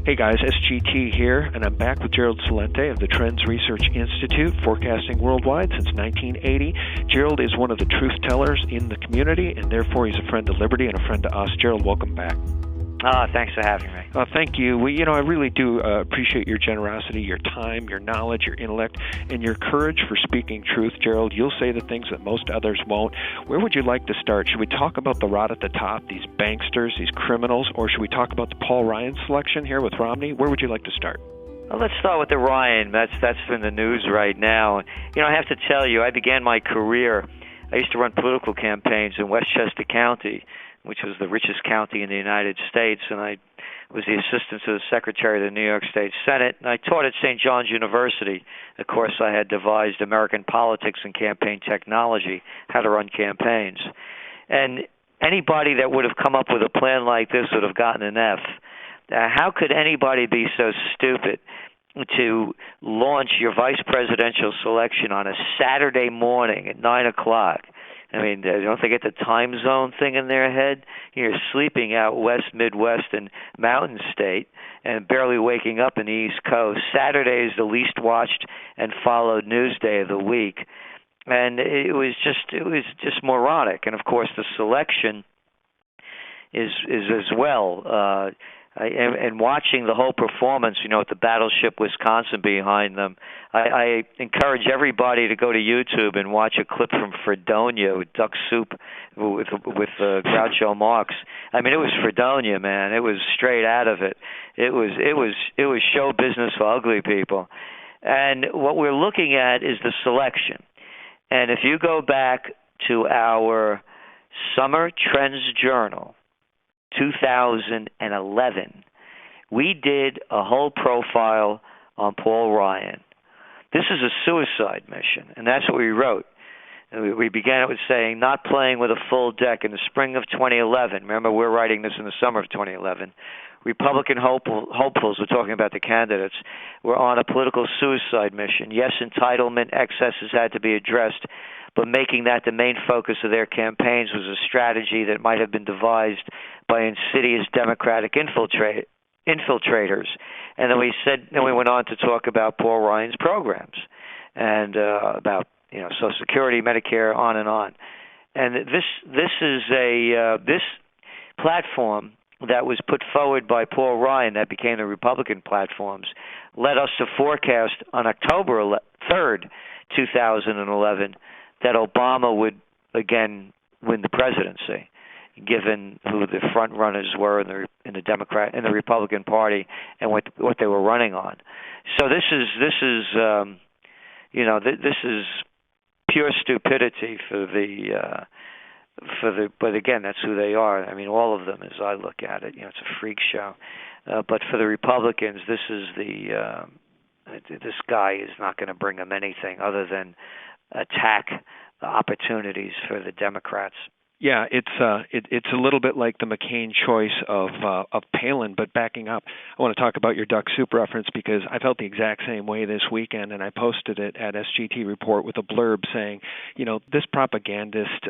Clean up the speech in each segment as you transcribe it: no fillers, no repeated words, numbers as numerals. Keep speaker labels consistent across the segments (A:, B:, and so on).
A: Hey guys, SGT here, and I'm back with Gerald Celente of the TrendsResearchInstitute, forecasting worldwide since 1980. Gerald is one of the truth tellers in the community, and therefore he's a friend to liberty and a friend to us. Gerald, welcome back.
B: Thanks for having me.
A: Thank you. I really do appreciate your generosity, your time, your knowledge, your intellect, and your courage for speaking truth. Gerald, you'll say the things that most others won't. Where would you like to start? Should we talk about the rot at the top, these banksters, these criminals, or should we talk about the Paul Ryan selection here with Romney? Where would you like to start?
B: Well, let's start with the Ryan. That's in the news right now. I have to tell you, I began my career, I used to run political campaigns in Westchester County, which was the richest county in the United States, and I was the assistant to the Secretary of the New York State Senate, and I taught at St. John's University. Of course, I had devised American politics and campaign technology, how to run campaigns. And anybody that would have come up with a plan like this would have gotten an F. How could anybody be so stupid to launch your vice presidential selection on a Saturday morning at 9 o'clock? I mean, don't they get the time zone thing in their head? You're sleeping out west, Midwest, and Mountain State, and barely waking up in the East Coast. Saturday is the least watched and followed news day of the week, and it was just moronic. And of course, the selection is as well. And watching the whole performance, with the Battleship Wisconsin behind them, I encourage everybody to go to YouTube and watch a clip from Fredonia with Duck Soup with Groucho Marx. I mean, it was Fredonia, man. It was straight out of it. It was show business for ugly people. And what we're looking at is the selection. And if you go back to our Summer Trends Journal, 2011, we did a whole profile on Paul Ryan. This is a suicide mission, and that's what we wrote. We began it with saying, not playing with a full deck in the spring of 2011. Remember, we're writing this in the summer of 2011. Republican hopefuls, we're talking about the candidates, were on a political suicide mission. Yes, entitlement excesses had to be addressed, but making that the main focus of their campaigns was a strategy that might have been devised by insidious Democratic infiltrators. And then we went on to talk about Paul Ryan's programs and about Social Security, Medicare, on and on. And this is this platform that was put forward by Paul Ryan that became the Republican platforms led us to forecast on October 3rd, 2011, that Obama would again win the presidency, given who the front runners were in the Republican Party and what they were running on. So this is pure stupidity but again, that's who they are. I mean, all of them, as I look at it, it's a freak show. But for the Republicans, this guy is not going to bring them anything other than attack opportunities for the Democrats.
A: Yeah, it's a little bit like the McCain choice of Palin, but backing up, I want to talk about your Duck Soup reference because I felt the exact same way this weekend, and I posted it at SGT Report with a blurb saying, this propagandist,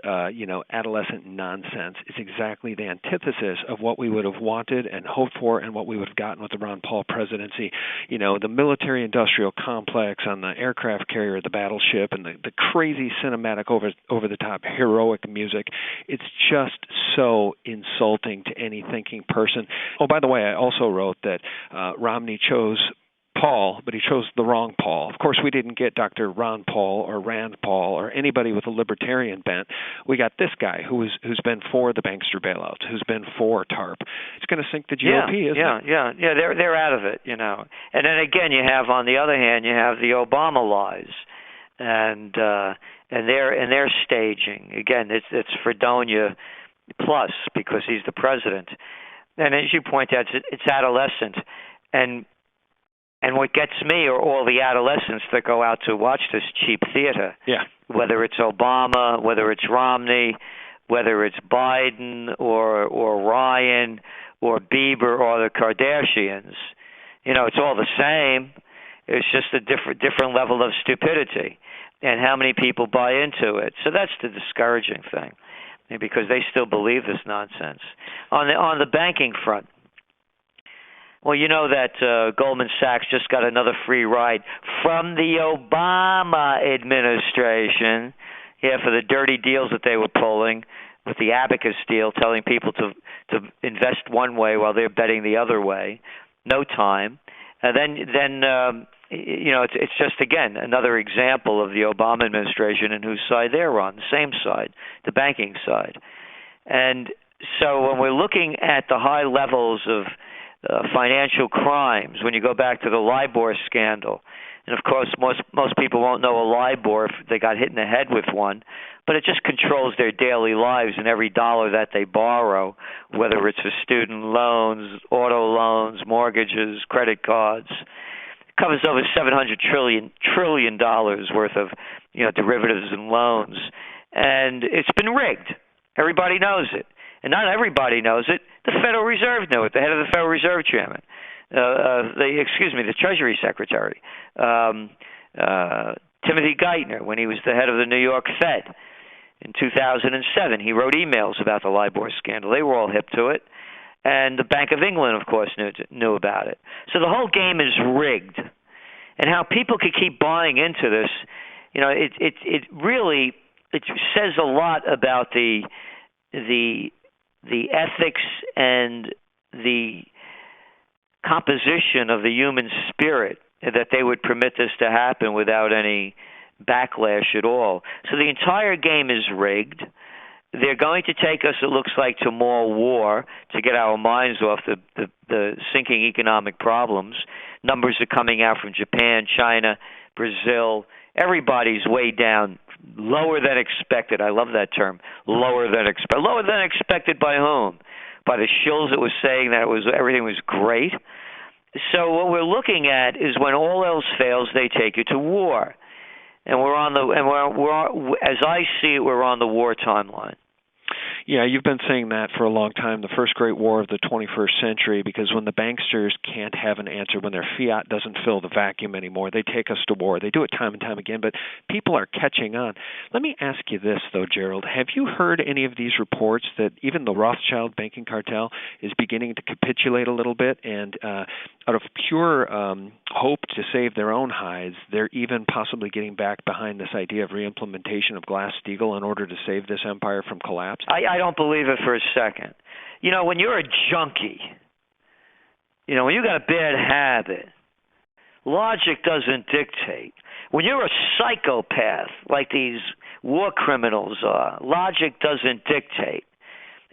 A: adolescent nonsense is exactly the antithesis of what we would have wanted and hoped for and what we would have gotten with the Ron Paul presidency. The military-industrial complex on the aircraft carrier, the Battleship, and the crazy cinematic over-the-top heroic music. It's just so insulting to any thinking person. Oh, by the way, I also wrote that Romney chose Paul, but he chose the wrong Paul. Of course, we didn't get Dr. Ron Paul or Rand Paul or anybody with a libertarian bent. We got this guy who's been for the bankster bailouts, who's been for TARP. It's going to sink the GOP, isn't it?
B: Yeah. They're out of it, And then again, you have on the other hand, you have the Obama lies, and they're staging. Again, it's Fredonia plus because he's the president. And as you point out, it's adolescent. And what gets me are all the adolescents that go out to watch this cheap theater.
A: Yeah.
B: Whether it's Obama, whether it's Romney, whether it's Biden or Ryan or Bieber or the Kardashians. It's all the same. It's just a different level of stupidity. And how many people buy into it? So that's the discouraging thing, because they still believe this nonsense. On the banking front, Well, you know that Goldman Sachs just got another free ride from the Obama administration, for the dirty deals that they were pulling with the abacus deal, telling people to invest one way while they're betting the other way. No time. It's just, again, another example of the Obama administration and whose side they're on, the same side, the banking side. And so when we're looking at the high levels of financial crimes, when you go back to the LIBOR scandal, and of course most people won't know a LIBOR if they got hit in the head with one, but it just controls their daily lives and every dollar that they borrow, whether it's for student loans, auto loans, mortgages, credit cards. It covers over $700 trillion worth of derivatives and loans, and it's been rigged. Everybody knows it. And not everybody knows it. The Federal Reserve knew it. The head of the Federal Reserve Chairman, the Treasury Secretary, Timothy Geithner, when he was the head of the New York Fed in 2007, he wrote emails about the LIBOR scandal. They were all hip to it, and the Bank of England, of course, knew about it. So the whole game is rigged, and how people could keep buying into this, it really says a lot about the ethics and the composition of the human spirit that they would permit this to happen without any backlash at all. So the entire game is rigged. They're going to take us, it looks like, to more war to get our minds off the sinking economic problems. Numbers are coming out from Japan, China, Brazil. Everybody's way down. Lower than expected. I love that term. Lower than expected. Lower than expected by whom? By the shills that was saying that everything was great. So what we're looking at is when all else fails, they take you to war, and we're as I see it, we're on the war timeline.
A: Yeah, you've been saying that for a long time, the first great war of the 21st century, because when the banksters can't have an answer, when their fiat doesn't fill the vacuum anymore, they take us to war. They do it time and time again, but people are catching on. Let me ask you this, though, Gerald. Have you heard any of these reports that even the Rothschild banking cartel is beginning to capitulate a little bit, and out of pure hope to save their own hides, they're even possibly getting back behind this idea of reimplementation of Glass-Steagall in order to save this empire from collapse?
B: I don't believe it for a second. When you're a junkie, when you got a bad habit, logic doesn't dictate. When you're a psychopath, like these war criminals are, logic doesn't dictate.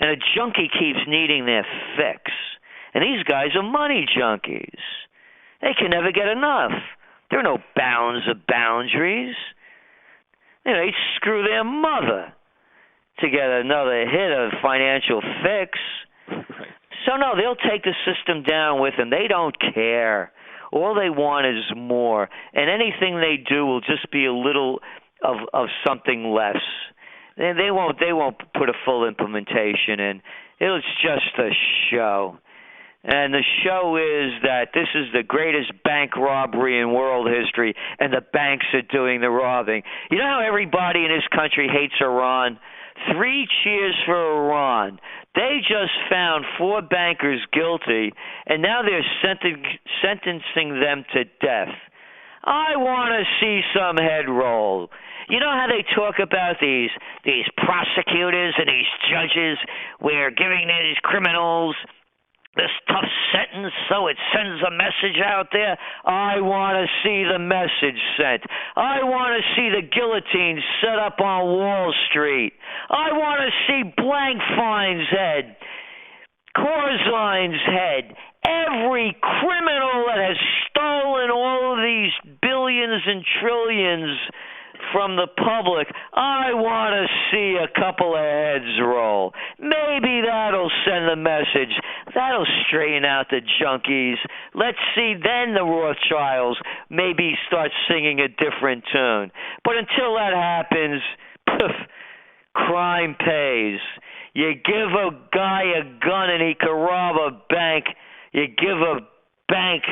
B: And a junkie keeps needing their fix. And these guys are money junkies. They can never get enough. There are no bounds or boundaries. They'd screw their mother to get another hit of financial fix.
A: Right.
B: So, no, they'll take the system down with them. They don't care. All they want is more. And anything they do will just be a little of something less. They won't put a full implementation in. It's just a show. And the show is that this is the greatest bank robbery in world history, and the banks are doing the robbing. You know how everybody in this country hates Iran? 3 cheers for Iran. They just found 4 bankers guilty, and now they're sentencing them to death. I want to see some head roll. You know how they talk about these prosecutors and these judges? We're giving these criminals this tough sentence so it sends a message out there. I want to see the message sent. I want to see the guillotine set up on Wall Street. I want to see Blankfein's head, Corzine's head, every criminal that has stolen all of these billions and trillions from the public. I want to see a couple of heads roll. Maybe that'll send the message. That'll straighten out the junkies. Let's see then the Rothschilds maybe start singing a different tune. But until that happens, crime pays. You give a guy a gun and he can rob a bank. You give a bank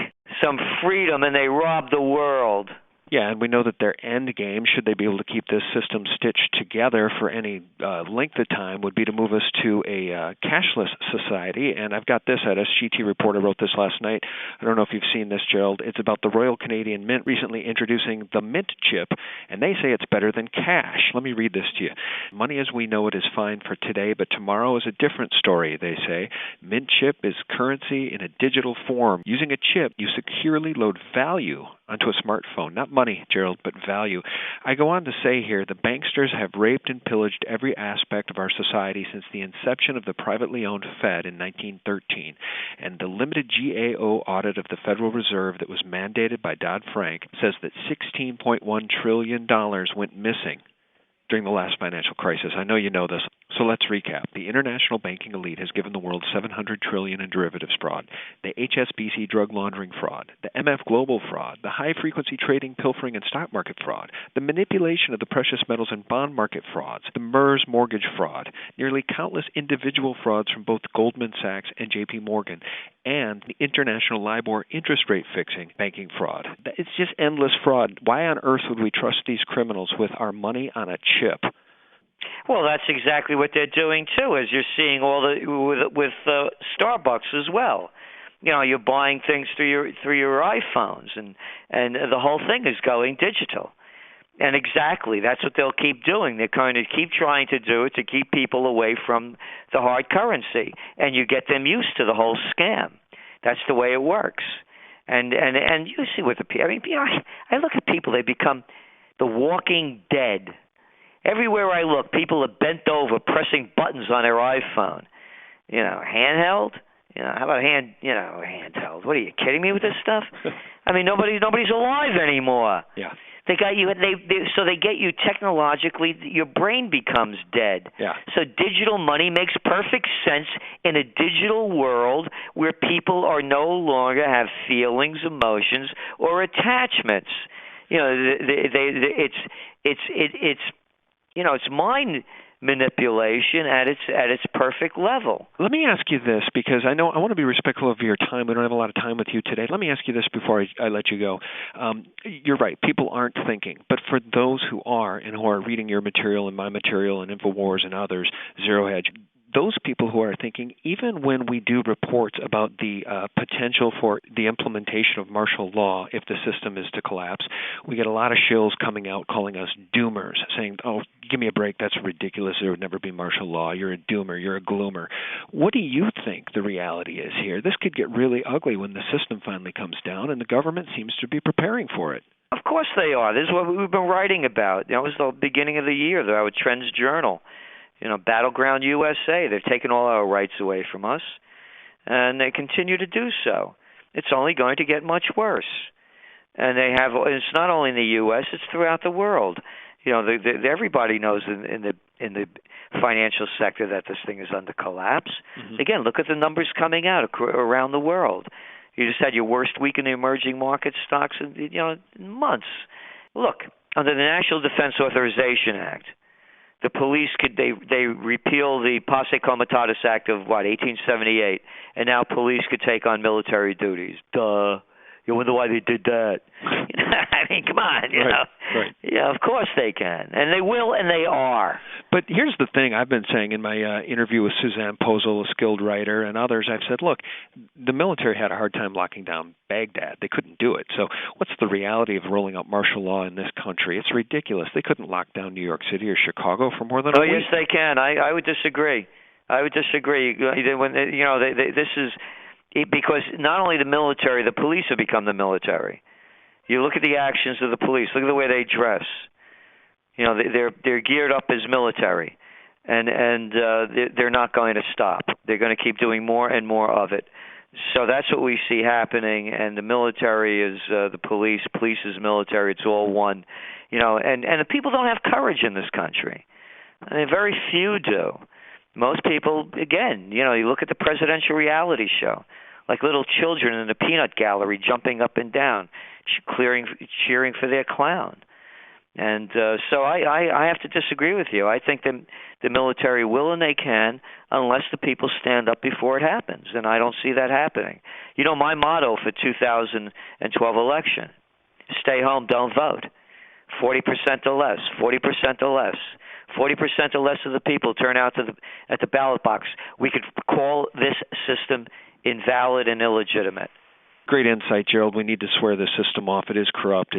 B: some freedom and they rob the world.
A: Yeah, and we know that their end game, should they be able to keep this system stitched together for any length of time, would be to move us to a cashless society. And I've got this at SGT Report. I wrote this last night. I don't know if you've seen this, Gerald. It's about the Royal Canadian Mint recently introducing the Mint chip, and they say it's better than cash. Let me read this to you. Money as we know it is fine for today, but tomorrow is a different story, they say. Mint chip is currency in a digital form. Using a chip, you securely load value onto a smartphone. Not money, Gerald, but value. I go on to say here, the banksters have raped and pillaged every aspect of our society since the inception of the privately owned Fed in 1913. And the limited GAO audit of the Federal Reserve that was mandated by Dodd-Frank says that $16.1 trillion went missing during the last financial crisis. I know you know this, so let's recap. The international banking elite has given the world $700 trillion in derivatives fraud, the HSBC drug laundering fraud, the MF Global fraud, the high-frequency trading, pilfering, and stock market fraud, the manipulation of the precious metals and bond market frauds, the MERS mortgage fraud, nearly countless individual frauds from both Goldman Sachs and J.P. Morgan, and the international LIBOR interest rate fixing banking fraud. It's just endless fraud. Why on earth would we trust these criminals with our money on a chip?
B: Well, that's exactly what they're doing too, as you're seeing all the with Starbucks as well. You know, you're buying things through your iPhones, and the whole thing is going digital. And exactly, that's what they'll keep doing. They're going to keep trying to do it to keep people away from the hard currency, and you get them used to the whole scam. That's the way it works. And you see what I look at people; they become the walking dead. Everywhere I look, people are bent over pressing buttons on their iPhone. You know, handheld. You know, how about handheld? What are you kidding me with this stuff? I mean, nobody's alive anymore.
A: Yeah.
B: They got you. So they get you technologically. Your brain becomes dead.
A: Yeah.
B: So digital money makes perfect sense in a digital world where people are no longer have feelings, emotions, or attachments. You know, it's mind manipulation at its perfect level.
A: Let me ask you this, because I want to be respectful of your time. We don't have a lot of time with you today. Let me ask you this before I let you go. You're right. People aren't thinking. But for those who are and who are reading your material and my material and InfoWars and others, Zero Hedge, those people who are thinking, even when we do reports about the potential for the implementation of martial law if the system is to collapse, we get a lot of shills coming out calling us doomers, saying, oh, give me a break, that's ridiculous, there would never be martial law, you're a doomer, you're a gloomer. What do you think the reality is here? This could get really ugly when the system finally comes down, and the government seems to be preparing for it.
B: Of course they are. This is what we've been writing about. It was the beginning of the year, our TrendsJournal. You know, Battleground USA, they've taken all our rights away from us, and they continue to do so. It's only going to get much worse. And it's not only in the U.S., it's throughout the world. You know, everybody knows in the financial sector that this thing is under collapse. Mm-hmm. Again, look at the numbers coming out around the world. You just had your worst week in the emerging market stocks in months. Look, under the National Defense Authorization Act, the police they repeal the Posse Comitatus Act of 1878, and now police could take on military duties. Duh. You wonder why they did that. I mean, come on, you know. Right. Yeah, of course they can, and they will, and they are.
A: But here's the thing I've been saying in my interview with Suzanne Posel, a skilled writer, and others. I've said, look, the military had a hard time locking down Baghdad. They couldn't do it. So what's the reality of rolling out martial law in this country? It's ridiculous. They couldn't lock down New York City or Chicago for more than a week.
B: Oh, yes, they can. I would disagree. This is because not only the military, the police have become the military. You look at the actions of the police. Look at the way they dress. You know, they're geared up as military, and they're not going to stop. They're going to keep doing more and more of it. So that's what we see happening. And the military is the police. Police is military. It's all one. You know, and the people don't have courage in this country. I mean, very few do. Most people, again, you know, you look at the presidential reality show, like little children in the peanut gallery jumping up and down, cheering for their clown. And so I have to disagree with you. I think the military will and they can, unless the people stand up before it happens, and I don't see that happening. You know, my motto for 2012 election, stay home, don't vote. 40% or less, 40% or less. 40% or less of the people turn out at the ballot box. We could call this system invalid and illegitimate.
A: Great insight, Gerald. We need to swear the system off. It is corrupt.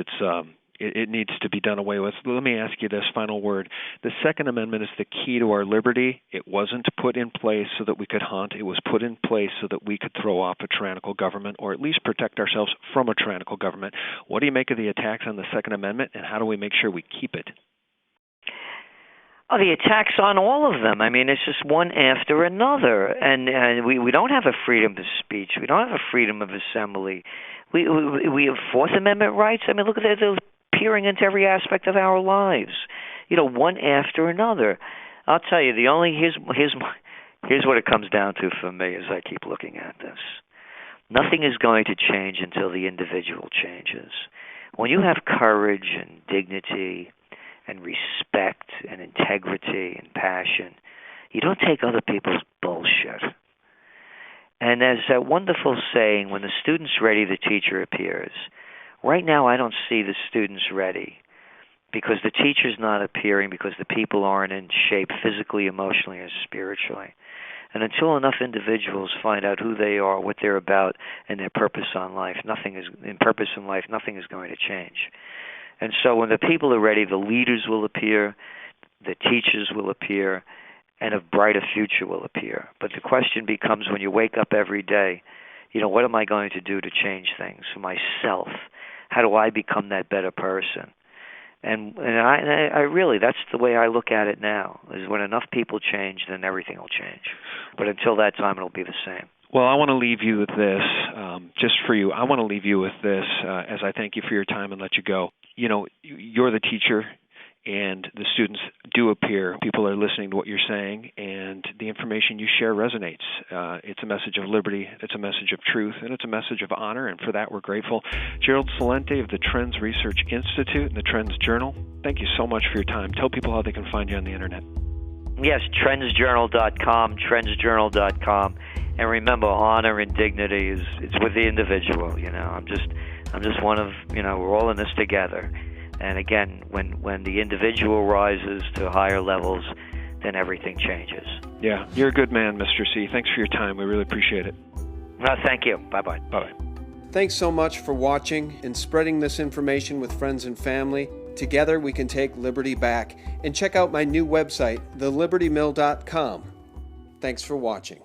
A: It needs to be done away with. Let me ask you this final word. The Second Amendment is the key to our liberty. It wasn't put in place so that we could hunt. It was put in place so that we could throw off a tyrannical government, or at least protect ourselves from a tyrannical government. What do you make of the attacks on the Second Amendment, and how do we make sure we keep it?
B: Oh, the attacks on all of them. I mean, it's just one after another. And we don't have a freedom of speech. We don't have a freedom of assembly. We have Fourth Amendment rights. I mean, look at that. They're peering into every aspect of our lives. One after another. I'll tell you, here's what it comes down to for me as I keep looking at this. Nothing is going to change until the individual changes. When you have courage and dignity and respect and integrity and passion, you don't take other people's bullshit. And there's that wonderful saying, when the student's ready, the teacher appears. Right now, I don't see the students ready because the teacher's not appearing, because the people aren't in shape physically, emotionally, or spiritually. And until enough individuals find out who they are, what they're about, and their purpose in life, nothing is going to change. And so when the people are ready, the leaders will appear, the teachers will appear, and a brighter future will appear. But the question becomes, when you wake up every day, what am I going to do to change things for myself? How do I become that better person? And I really, that's the way I look at it now, is when enough people change, then everything will change. But until that time, it'll be the same.
A: Well, I want to leave you with this, just for you. I want to leave you with this as I thank you for your time and let you go. You're the teacher, and the students do appear. People are listening to what you're saying, and the information you share resonates. It's a message of liberty, it's a message of truth, and it's a message of honor, and for that we're grateful. Gerald Celente of the Trends Research Institute and the Trends Journal, thank you so much for your time. Tell people how they can find you on the Internet.
B: Yes, TrendsJournal.com, TrendsJournal.com. And remember, honor and dignity it's with the individual. I'm just one of, we're all in this together. And again, when the individual rises to higher levels, then everything changes.
A: Yeah, you're a good man, Mr. C. Thanks for your time. We really appreciate it.
B: Thank you. Bye-bye.
A: Bye-bye.
C: Thanks so much for watching and spreading this information with friends and family. Together we can take liberty back. And check out my new website, thelibertymill.com. Thanks for watching.